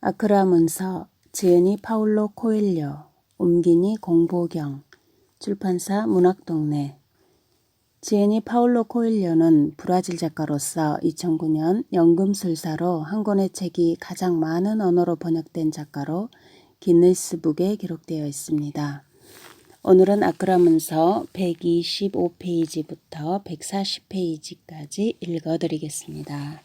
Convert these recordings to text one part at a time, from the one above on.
아크라 문서, 지은이 파울로 코엘료, 옮기니 공보경, 출판사 문학동네. 지은이 파울로 코엘료는 브라질 작가로서 2009년 연금술사로 한 권의 책이 가장 많은 언어로 번역된 작가로 기네스북에 기록되어 있습니다. 오늘은 아크라 문서 125페이지부터 140페이지까지 읽어드리겠습니다.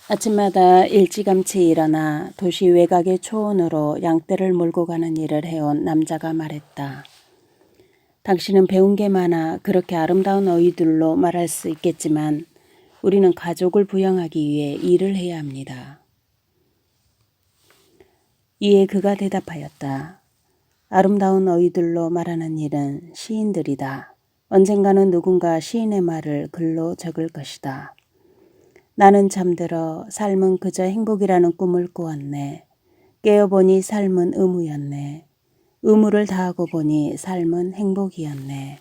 아침마다 일찌감치 일어나 도시 외곽의 초원으로 양떼를 몰고 가는 일을 해온 남자가 말했다. 당신은 배운 게 많아 그렇게 아름다운 어휘들로 말할 수 있겠지만 우리는 가족을 부양하기 위해 일을 해야 합니다. 이에 그가 대답하였다. 아름다운 어휘들로 말하는 일은 시인들이다. 언젠가는 누군가 시인의 말을 글로 적을 것이다. 나는 잠들어 삶은 그저 행복이라는 꿈을 꾸었네. 깨어보니 삶은 의무였네. 의무를 다하고 보니 삶은 행복이었네.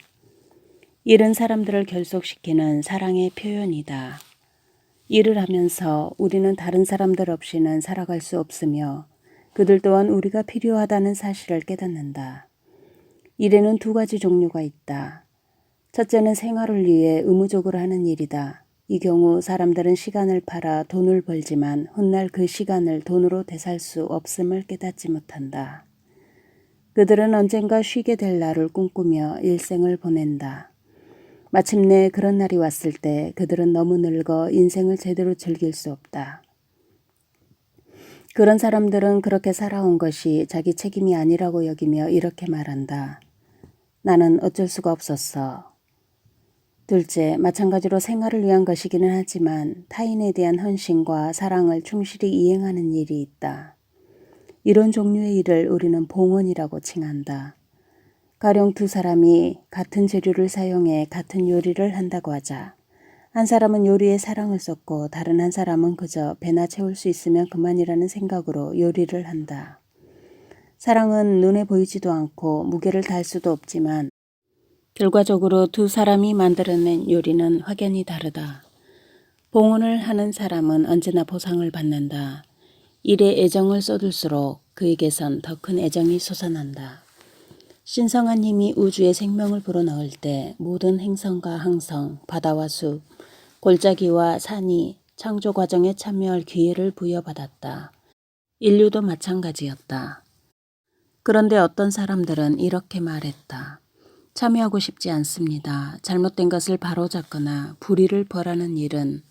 일은 사람들을 결속시키는 사랑의 표현이다. 일을 하면서 우리는 다른 사람들 없이는 살아갈 수 없으며 그들 또한 우리가 필요하다는 사실을 깨닫는다. 일에는 두 가지 종류가 있다. 첫째는 생활을 위해 의무적으로 하는 일이다. 이 경우 사람들은 시간을 팔아 돈을 벌지만 훗날 그 시간을 돈으로 되살 수 없음을 깨닫지 못한다. 그들은 언젠가 쉬게 될 날을 꿈꾸며 일생을 보낸다. 마침내 그런 날이 왔을 때 그들은 너무 늙어 인생을 제대로 즐길 수 없다. 그런 사람들은 그렇게 살아온 것이 자기 책임이 아니라고 여기며 이렇게 말한다. 나는 어쩔 수가 없었어. 둘째, 마찬가지로 생활을 위한 것이기는 하지만 타인에 대한 헌신과 사랑을 충실히 이행하는 일이 있다. 이런 종류의 일을 우리는 봉헌이라고 칭한다. 가령 두 사람이 같은 재료를 사용해 같은 요리를 한다고 하자. 한 사람은 요리에 사랑을 쏟고 다른 한 사람은 그저 배나 채울 수 있으면 그만이라는 생각으로 요리를 한다. 사랑은 눈에 보이지도 않고 무게를 달 수도 없지만 결과적으로 두 사람이 만들어낸 요리는 확연히 다르다. 봉헌을 하는 사람은 언제나 보상을 받는다. 일에 애정을 쏟을수록 그에게선 더 큰 애정이 솟아난다. 신성한 힘이 우주에 생명을 불어넣을 때 모든 행성과 항성, 바다와 숲, 골짜기와 산이 창조 과정에 참여할 기회를 부여받았다. 인류도 마찬가지였다. 그런데 어떤 사람들은 이렇게 말했다. 참여하고 싶지 않습니다. 잘못된 것을 바로잡거나 불의를 벌하는 일은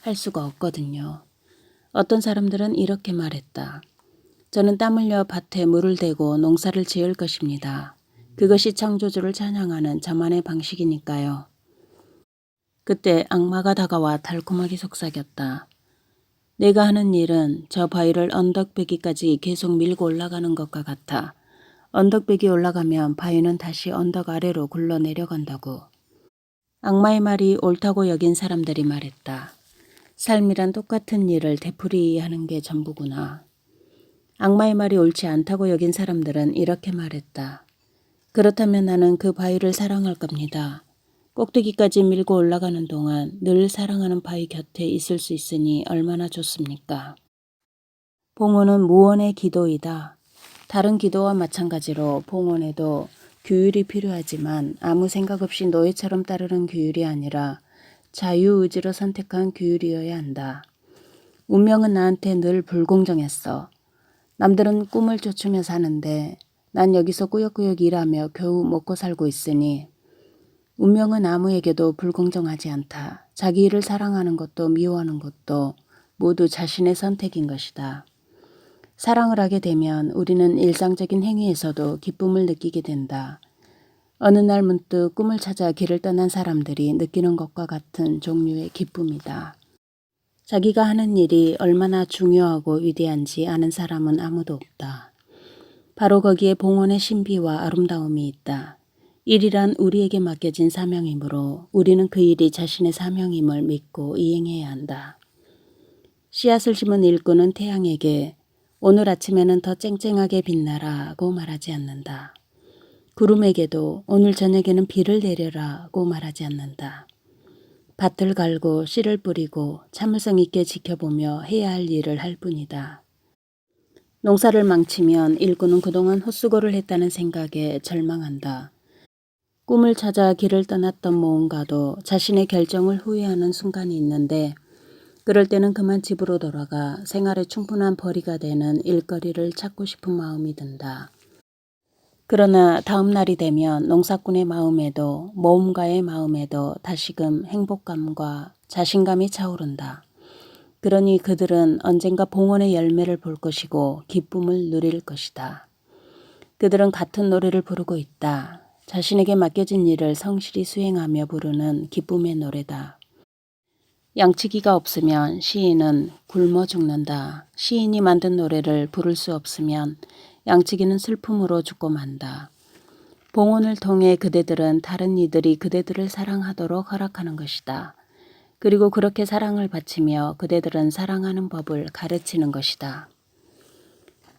할 수가 없거든요. 어떤 사람들은 이렇게 말했다. 저는 땀 흘려 밭에 물을 대고 농사를 지을 것입니다. 그것이 창조주를 찬양하는 저만의 방식이니까요. 그때 악마가 다가와 달콤하게 속삭였다. 내가 하는 일은 저 바위를 언덕배기까지 계속 밀고 올라가는 것과 같아. 언덕백이 올라가면 바위는 다시 언덕 아래로 굴러 내려간다고. 악마의 말이 옳다고 여긴 사람들이 말했다. 삶이란 똑같은 일을 되풀이하는 게 전부구나. 악마의 말이 옳지 않다고 여긴 사람들은 이렇게 말했다. 그렇다면 나는 그 바위를 사랑할 겁니다. 꼭대기까지 밀고 올라가는 동안 늘 사랑하는 바위 곁에 있을 수 있으니 얼마나 좋습니까? 봉헌은 무언의 기도이다. 다른 기도와 마찬가지로 봉헌에도 규율이 필요하지만 아무 생각 없이 노예처럼 따르는 규율이 아니라 자유의지로 선택한 규율이어야 한다. 운명은 나한테 늘 불공정했어. 남들은 꿈을 쫓으며 사는데 난 여기서 꾸역꾸역 일하며 겨우 먹고 살고 있으니 운명은 아무에게도 불공정하지 않다. 자기 일을 사랑하는 것도 미워하는 것도 모두 자신의 선택인 것이다. 사랑을 하게 되면 우리는 일상적인 행위에서도 기쁨을 느끼게 된다. 어느 날 문득 꿈을 찾아 길을 떠난 사람들이 느끼는 것과 같은 종류의 기쁨이다. 자기가 하는 일이 얼마나 중요하고 위대한지 아는 사람은 아무도 없다. 바로 거기에 봉헌의 신비와 아름다움이 있다. 일이란 우리에게 맡겨진 사명이므로 우리는 그 일이 자신의 사명임을 믿고 이행해야 한다. 씨앗을 심은 일꾼은 태양에게 오늘 아침에는 더 쨍쨍하게 빛나라고 말하지 않는다. 구름에게도 오늘 저녁에는 비를 내려라고 말하지 않는다. 밭을 갈고 씨를 뿌리고 참을성 있게 지켜보며 해야 할 일을 할 뿐이다. 농사를 망치면 일꾼은 그동안 헛수고를 했다는 생각에 절망한다. 꿈을 찾아 길을 떠났던 모험가도 자신의 결정을 후회하는 순간이 있는데 그럴 때는 그만 집으로 돌아가 생활에 충분한 벌이가 되는 일거리를 찾고 싶은 마음이 든다. 그러나 다음 날이 되면 농사꾼의 마음에도 모험가의 마음에도 다시금 행복감과 자신감이 차오른다. 그러니 그들은 언젠가 봉헌의 열매를 볼 것이고 기쁨을 누릴 것이다. 그들은 같은 노래를 부르고 있다. 자신에게 맡겨진 일을 성실히 수행하며 부르는 기쁨의 노래다. 양치기가 없으면 시인은 굶어 죽는다. 시인이 만든 노래를 부를 수 없으면 양치기는 슬픔으로 죽고 만다. 봉헌을 통해 그대들은 다른 이들이 그대들을 사랑하도록 허락하는 것이다. 그리고 그렇게 사랑을 바치며 그대들은 사랑하는 법을 가르치는 것이다.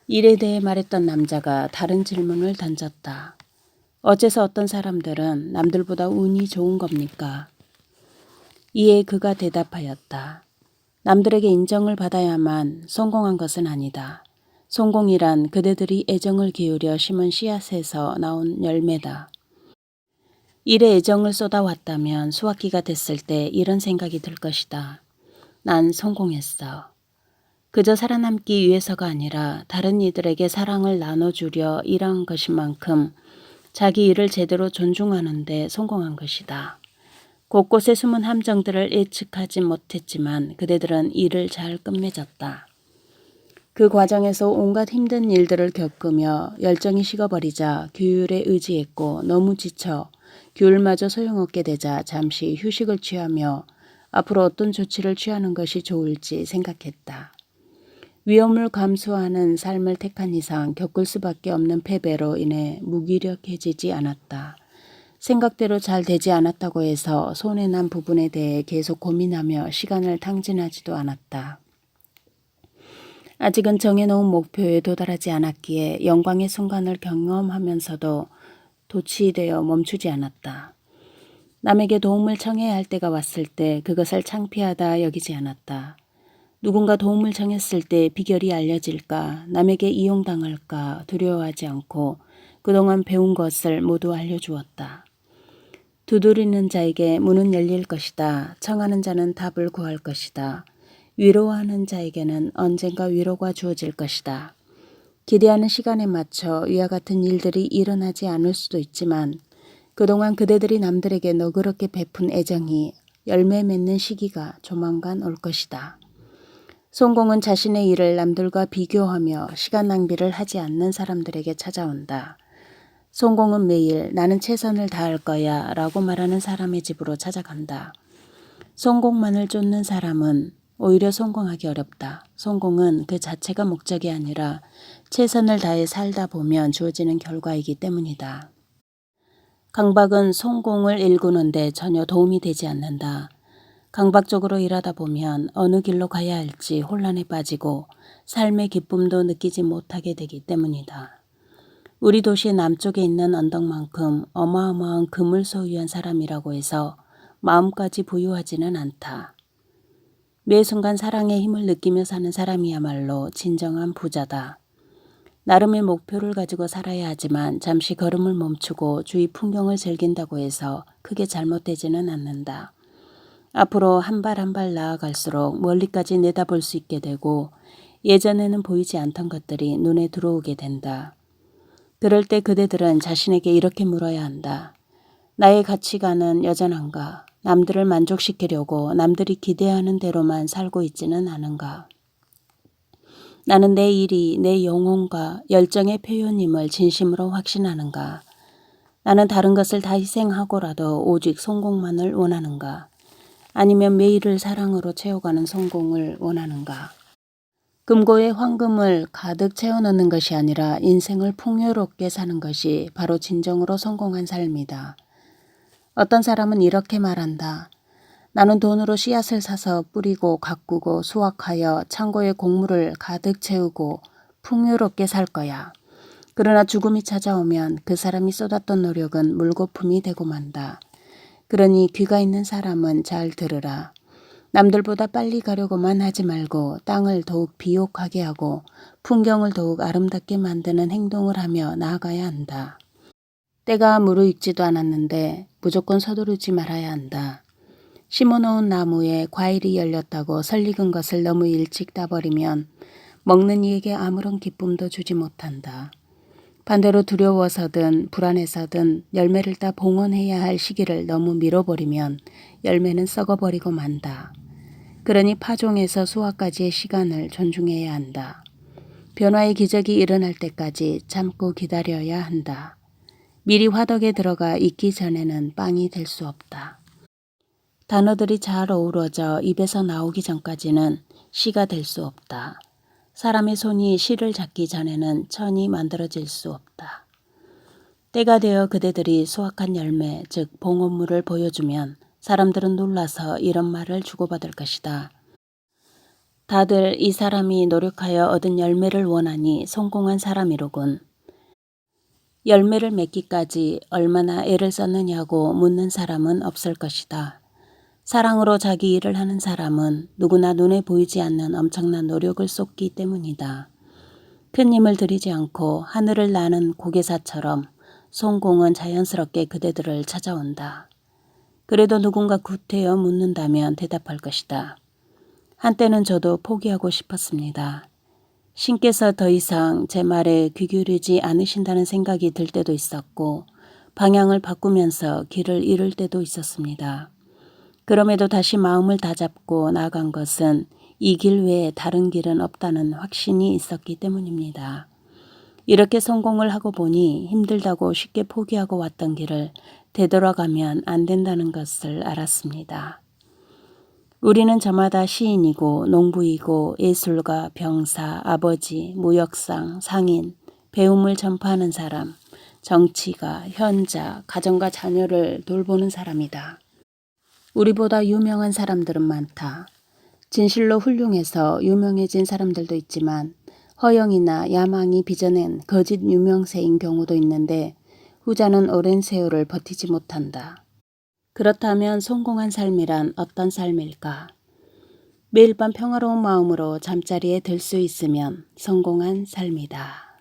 일에 대해 말했던 남자가 다른 질문을 던졌다. 어째서 어떤 사람들은 남들보다 운이 좋은 겁니까? 이에 그가 대답하였다. 남들에게 인정을 받아야만 성공한 것은 아니다. 성공이란 그대들이 애정을 기울여 심은 씨앗에서 나온 열매다. 일에 애정을 쏟아왔다면 수확기가 됐을 때 이런 생각이 들 것이다. 난 성공했어. 그저 살아남기 위해서가 아니라 다른 이들에게 사랑을 나눠주려 일한 것인 만큼 자기 일을 제대로 존중하는 데 성공한 것이다. 곳곳에 숨은 함정들을 예측하지 못했지만 그대들은 일을 잘 끝맺었다. 그 과정에서 온갖 힘든 일들을 겪으며 열정이 식어버리자 규율에 의지했고 너무 지쳐 규율마저 소용없게 되자 잠시 휴식을 취하며 앞으로 어떤 조치를 취하는 것이 좋을지 생각했다. 위험을 감수하는 삶을 택한 이상 겪을 수밖에 없는 패배로 인해 무기력해지지 않았다. 생각대로 잘 되지 않았다고 해서 손해난 부분에 대해 계속 고민하며 시간을 탕진하지도 않았다. 아직은 정해놓은 목표에 도달하지 않았기에 영광의 순간을 경험하면서도 도취되어 멈추지 않았다. 남에게 도움을 청해야 할 때가 왔을 때 그것을 창피하다 여기지 않았다. 누군가 도움을 청했을 때 비결이 알려질까, 남에게 이용당할까 두려워하지 않고 그동안 배운 것을 모두 알려주었다. 두드리는 자에게 문은 열릴 것이다. 청하는 자는 답을 구할 것이다. 위로하는 자에게는 언젠가 위로가 주어질 것이다. 기대하는 시간에 맞춰 위와 같은 일들이 일어나지 않을 수도 있지만 그동안 그대들이 남들에게 너그럽게 베푼 애정이 열매 맺는 시기가 조만간 올 것이다. 성공은 자신의 일을 남들과 비교하며 시간 낭비를 하지 않는 사람들에게 찾아온다. 성공은 매일 나는 최선을 다할 거야 라고 말하는 사람의 집으로 찾아간다. 성공만을 쫓는 사람은 오히려 성공하기 어렵다. 성공은 그 자체가 목적이 아니라 최선을 다해 살다 보면 주어지는 결과이기 때문이다. 강박은 성공을 일구는데 전혀 도움이 되지 않는다. 강박적으로 일하다 보면 어느 길로 가야 할지 혼란에 빠지고 삶의 기쁨도 느끼지 못하게 되기 때문이다. 우리 도시 남쪽에 있는 언덕만큼 어마어마한 금을 소유한 사람이라고 해서 마음까지 부유하지는 않다. 매 순간 사랑의 힘을 느끼며 사는 사람이야말로 진정한 부자다. 나름의 목표를 가지고 살아야 하지만 잠시 걸음을 멈추고 주위 풍경을 즐긴다고 해서 크게 잘못되지는 않는다. 앞으로 한 발 한 발 나아갈수록 멀리까지 내다볼 수 있게 되고 예전에는 보이지 않던 것들이 눈에 들어오게 된다. 그럴 때 그대들은 자신에게 이렇게 물어야 한다. 나의 가치관은 여전한가? 남들을 만족시키려고 남들이 기대하는 대로만 살고 있지는 않은가? 나는 내 일이 내 영혼과 열정의 표현임을 진심으로 확신하는가? 나는 다른 것을 다 희생하고라도 오직 성공만을 원하는가? 아니면 매일을 사랑으로 채워가는 성공을 원하는가? 금고에 황금을 가득 채워넣는 것이 아니라 인생을 풍요롭게 사는 것이 바로 진정으로 성공한 삶이다. 어떤 사람은 이렇게 말한다. 나는 돈으로 씨앗을 사서 뿌리고 가꾸고 수확하여 창고에 곡물을 가득 채우고 풍요롭게 살 거야. 그러나 죽음이 찾아오면 그 사람이 쏟았던 노력은 물거품이 되고 만다. 그러니 귀가 있는 사람은 잘 들으라. 남들보다 빨리 가려고만 하지 말고 땅을 더욱 비옥하게 하고 풍경을 더욱 아름답게 만드는 행동을 하며 나아가야 한다. 때가 무르익지도 않았는데 무조건 서두르지 말아야 한다. 심어놓은 나무에 과일이 열렸다고 설익은 것을 너무 일찍 따버리면 먹는 이에게 아무런 기쁨도 주지 못한다. 반대로 두려워서든 불안해서든 열매를 따 봉헌해야 할 시기를 너무 미뤄버리면 열매는 썩어버리고 만다. 그러니 파종에서 수확까지의 시간을 존중해야 한다. 변화의 기적이 일어날 때까지 참고 기다려야 한다. 미리 화덕에 들어가 익기 전에는 빵이 될 수 없다. 단어들이 잘 어우러져 입에서 나오기 전까지는 시가 될 수 없다. 사람의 손이 시를 잡기 전에는 천이 만들어질 수 없다. 때가 되어 그대들이 수확한 열매, 즉 봉헌물을 보여주면 사람들은 놀라서 이런 말을 주고받을 것이다. 다들 이 사람이 노력하여 얻은 열매를 원하니 성공한 사람이로군. 열매를 맺기까지 얼마나 애를 썼느냐고 묻는 사람은 없을 것이다. 사랑으로 자기 일을 하는 사람은 누구나 눈에 보이지 않는 엄청난 노력을 쏟기 때문이다. 큰 힘을 들이지 않고 하늘을 나는 고개사처럼 성공은 자연스럽게 그대들을 찾아온다. 그래도 누군가 구태여 묻는다면 대답할 것이다. 한때는 저도 포기하고 싶었습니다. 신께서 더 이상 제 말에 귀 기울이지 않으신다는 생각이 들 때도 있었고 방향을 바꾸면서 길을 잃을 때도 있었습니다. 그럼에도 다시 마음을 다잡고 나아간 것은 이 길 외에 다른 길은 없다는 확신이 있었기 때문입니다. 이렇게 성공을 하고 보니 힘들다고 쉽게 포기하고 왔던 길을 되돌아가면 안 된다는 것을 알았습니다. 우리는 저마다 시인이고 농부이고 예술가, 병사, 아버지, 무역상, 상인, 배움을 전파하는 사람, 정치가, 현자, 가정과 자녀를 돌보는 사람이다. 우리보다 유명한 사람들은 많다. 진실로 훌륭해서 유명해진 사람들도 있지만 허영이나 야망이 빚어낸 거짓 유명세인 경우도 있는데 후자는 오랜 세월을 버티지 못한다. 그렇다면 성공한 삶이란 어떤 삶일까? 매일 밤 평화로운 마음으로 잠자리에 들 수 있으면 성공한 삶이다.